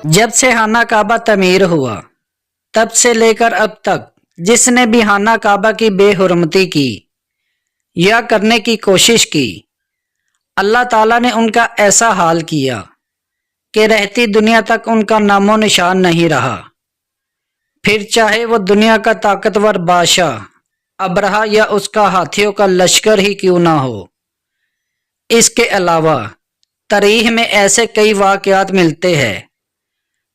جب سے خانہ کعبہ تعمیر ہوا تب سے لے کر اب تک جس نے بھی خانہ کعبہ کی بے حرمتی کی یا کرنے کی کوشش کی، اللہ تعالیٰ نے ان کا ایسا حال کیا کہ رہتی دنیا تک ان کا نام و نشان نہیں رہا، پھر چاہے وہ دنیا کا طاقتور بادشاہ ابرہہ یا اس کا ہاتھیوں کا لشکر ہی کیوں نہ ہو۔ اس کے علاوہ تاریخ میں ایسے کئی واقعات ملتے ہیں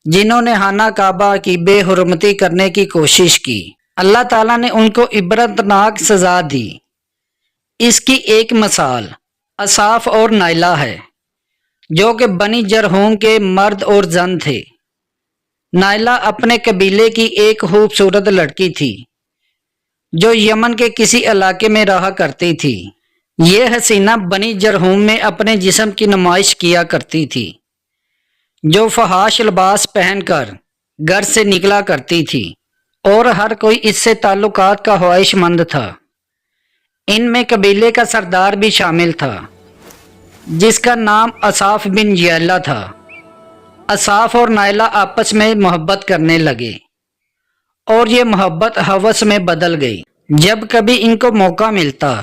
جنہوں نے خانہ کعبہ کی بے حرمتی کرنے کی کوشش کی، اللہ تعالیٰ نے ان کو عبرتناک سزا دی۔ اس کی ایک مثال اصاف اور نائلہ ہے، جو کہ بنی جرہوم کے مرد اور زن تھے۔ نائلہ اپنے قبیلے کی ایک خوبصورت لڑکی تھی جو یمن کے کسی علاقے میں رہا کرتی تھی۔ یہ حسینہ بنی جرہوم میں اپنے جسم کی نمائش کیا کرتی تھی، جو فحاش لباس پہن کر گھر سے نکلا کرتی تھی، اور ہر کوئی اس سے تعلقات کا خواہش مند تھا۔ ان میں قبیلے کا سردار بھی شامل تھا جس کا نام اصاف بن یعلہ تھا۔ اصاف اور نائلہ آپس میں محبت کرنے لگے اور یہ محبت ہوس میں بدل گئی۔ جب کبھی ان کو موقع ملتا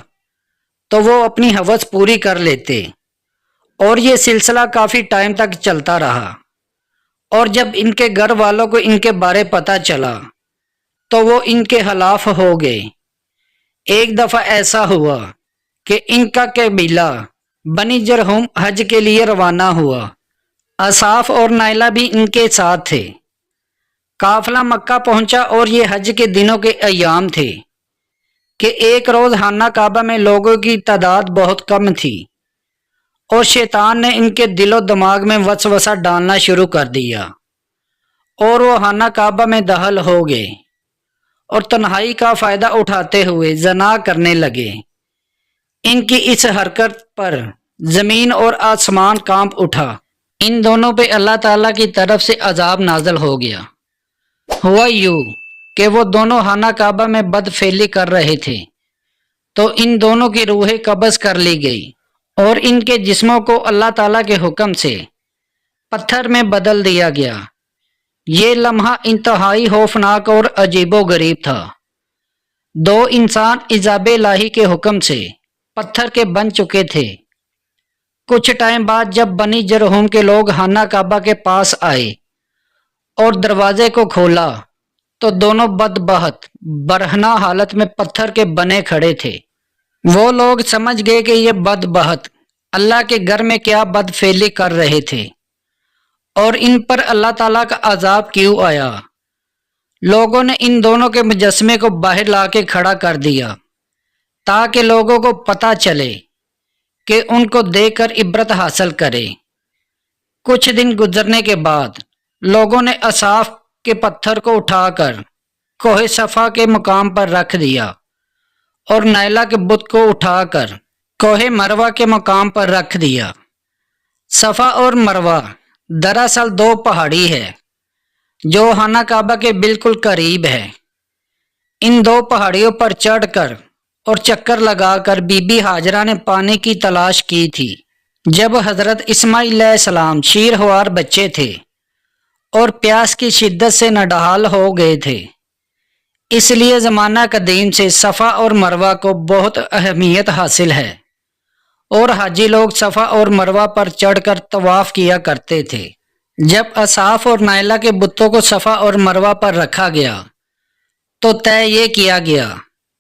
تو وہ اپنی ہوس پوری کر لیتے، اور یہ سلسلہ کافی ٹائم تک چلتا رہا، اور جب ان کے گھر والوں کو ان کے بارے پتہ چلا تو وہ ان کے خلاف ہو گئے۔ ایک دفعہ ایسا ہوا کہ ان کا قبیلہ بنی جرہوم حج کے لیے روانہ ہوا۔ اصاف اور نائلہ بھی ان کے ساتھ تھے۔ قافلہ مکہ پہنچا اور یہ حج کے دنوں کے ایام تھے کہ ایک روز خانہ کعبہ میں لوگوں کی تعداد بہت کم تھی، اور شیطان نے ان کے دل و دماغ میں وسوسہ ڈالنا شروع کر دیا، اور وہ خانہ کعبہ میں داخل ہو گئے اور تنہائی کا فائدہ اٹھاتے ہوئے زنا کرنے لگے۔ ان کی اس حرکت پر زمین اور آسمان کانپ اٹھا۔ ان دونوں پہ اللہ تعالیٰ کی طرف سے عذاب نازل ہو گیا۔ ہوا یوں کہ وہ دونوں خانہ کعبہ میں بد فعلی کر رہے تھے تو ان دونوں کی روحیں قبض کر لی گئی، اور ان کے جسموں کو اللہ تعالیٰ کے حکم سے پتھر میں بدل دیا گیا۔ یہ لمحہ انتہائی خوفناک اور عجیب و غریب تھا۔ دو انسان عذاب الہی کے حکم سے پتھر کے بن چکے تھے۔ کچھ ٹائم بعد جب بنی جرہوم کے لوگ خانہ کعبہ کے پاس آئے اور دروازے کو کھولا تو دونوں بدبخت برہنہ حالت میں پتھر کے بنے کھڑے تھے۔ وہ لوگ سمجھ گئے کہ یہ بدبخت اللہ کے گھر میں کیا بد فعلی کر رہے تھے، اور ان پر اللہ تعالیٰ کا عذاب کیوں آیا۔ لوگوں نے ان دونوں کے مجسمے کو باہر لا کے کھڑا کر دیا تاکہ لوگوں کو پتہ چلے کہ ان کو دیکھ کر عبرت حاصل کرے۔ کچھ دن گزرنے کے بعد لوگوں نے اصاف کے پتھر کو اٹھا کر کوہ صفا کے مقام پر رکھ دیا، اور نائلہ کے بت کو اٹھا کر کوہ مروہ کے مقام پر رکھ دیا۔ صفا اور مروہ دراصل دو پہاڑی ہے جو خانہ کعبہ کے بالکل قریب ہے۔ ان دو پہاڑیوں پر چڑھ کر اور چکر لگا کر بی بی ہاجرہ نے پانی کی تلاش کی تھی جب حضرت اسماعیل علیہ السلام شیرخوار بچے تھے اور پیاس کی شدت سے نڈھال ہو گئے تھے۔ اس لیے زمانہ قدیم سے صفا اور مروہ کو بہت اہمیت حاصل ہے، اور حاجی لوگ صفا اور مروہ پر چڑھ کر طواف کیا کرتے تھے۔ جب اصاف اور نائلہ کے بتوں کو صفا اور مروہ پر رکھا گیا تو طے یہ کیا گیا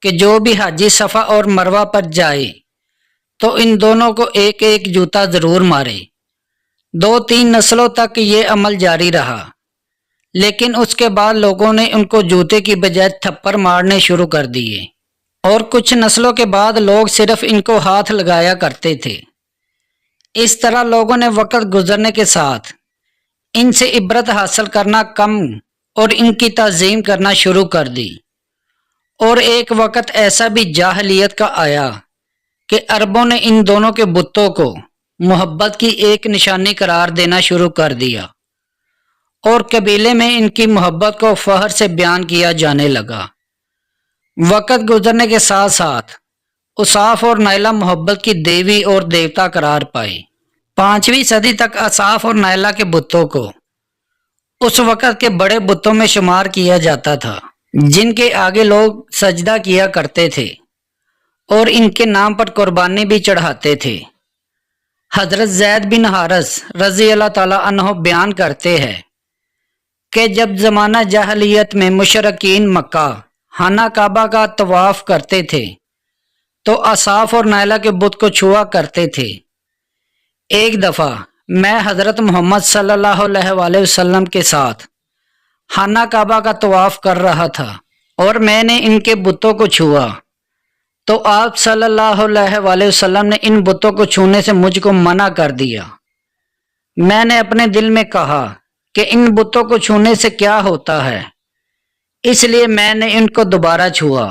کہ جو بھی حاجی صفا اور مروہ پر جائے تو ان دونوں کو ایک ایک جوتا ضرور مارے۔ 2-3 نسلوں تک یہ عمل جاری رہا، لیکن اس کے بعد لوگوں نے ان کو جوتے کی بجائے تھپڑ مارنے شروع کر دیے، اور کچھ نسلوں کے بعد لوگ صرف ان کو ہاتھ لگایا کرتے تھے۔ اس طرح لوگوں نے وقت گزرنے کے ساتھ ان سے عبرت حاصل کرنا کم اور ان کی تعظیم کرنا شروع کر دی، اور ایک وقت ایسا بھی جاہلیت کا آیا کہ عربوں نے ان دونوں کے بتوں کو محبت کی ایک نشانی قرار دینا شروع کر دیا، اور قبیلے میں ان کی محبت کو فخر سے بیان کیا جانے لگا۔ وقت گزرنے کے ساتھ ساتھ اصاف اور نائلہ محبت کی دیوی اور دیوتا قرار پائے۔ 5ویں صدی تک اصاف اور نائلہ کے بتوں کو اس وقت کے بڑے بتوں میں شمار کیا جاتا تھا، جن کے آگے لوگ سجدہ کیا کرتے تھے اور ان کے نام پر قربانی بھی چڑھاتے تھے۔ حضرت زید بن حارث رضی اللہ تعالیٰ عنہ بیان کرتے ہیں کہ جب زمانہ جاہلیت میں مشرکین مکہ خانہ کعبہ کا طواف کرتے تھے تو اصاف اور نائلہ کے بت کو چھوا کرتے تھے۔ ایک دفعہ میں حضرت محمد صلی اللہ علیہ وآلہ وسلم کے ساتھ خانہ کعبہ کا طواف کر رہا تھا اور میں نے ان کے بتوں کو چھوا تو آپ صلی اللہ علیہ وآلہ وسلم نے ان بتوں کو چھونے سے مجھ کو منع کر دیا۔ میں نے اپنے دل میں کہا کہ ان بتوں کو چھونے سے کیا ہوتا ہے، اس لیے میں نے ان کو دوبارہ چھوا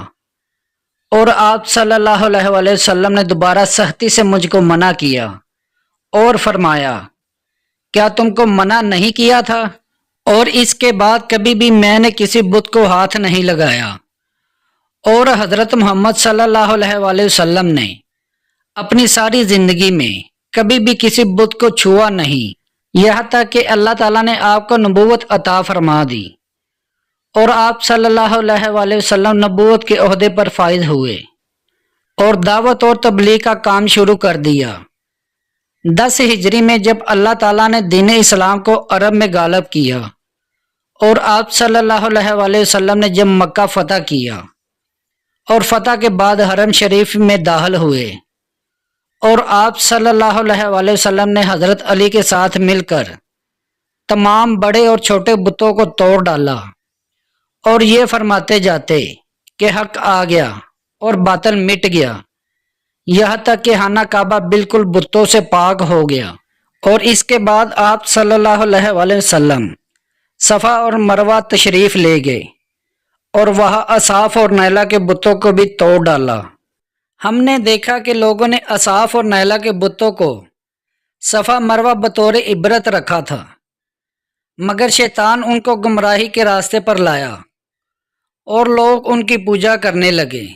اور آپ صلی اللہ علیہ وآلہ وسلم نے دوبارہ سختی سے مجھ کو منع کیا اور فرمایا، کیا تم کو منع نہیں کیا تھا؟ اور اس کے بعد کبھی بھی میں نے کسی بت کو ہاتھ نہیں لگایا، اور حضرت محمد صلی اللہ علیہ وآلہ وسلم نے اپنی ساری زندگی میں کبھی بھی کسی بت کو چھوا نہیں، یہاں تک کہ اللہ تعالیٰ نے آپ کو نبوت عطا فرما دی اور آپ صلی اللہ علیہ وآلہ وسلم نبوت کے عہدے پر فائز ہوئے اور دعوت اور تبلیغ کا کام شروع کر دیا۔ 10 ہجری میں جب اللہ تعالیٰ نے دین اسلام کو عرب میں غالب کیا اور آپ صلی اللہ علیہ وآلہ وسلم نے جب مکہ فتح کیا اور فتح کے بعد حرم شریف میں داخل ہوئے اور آپ صلی اللہ علیہ وآلہ وسلم نے حضرت علی کے ساتھ مل کر تمام بڑے اور چھوٹے بتوں کو توڑ ڈالا اور یہ فرماتے جاتے کہ حق آ گیا اور باطل مٹ گیا، یہاں تک کہ خانہ کعبہ بالکل بتوں سے پاک ہو گیا۔ اور اس کے بعد آپ صلی اللہ علیہ وآلہ وسلم صفا اور مروہ تشریف لے گئے اور وہاں اصاف اور نائلہ کے بتوں کو بھی توڑ ڈالا۔ ہم نے دیکھا کہ لوگوں نے اصاف اور نائلہ کے بتوں کو صفا مروہ بطور عبرت رکھا تھا، مگر شیطان ان کو گمراہی کے راستے پر لایا اور لوگ ان کی پوجا کرنے لگے۔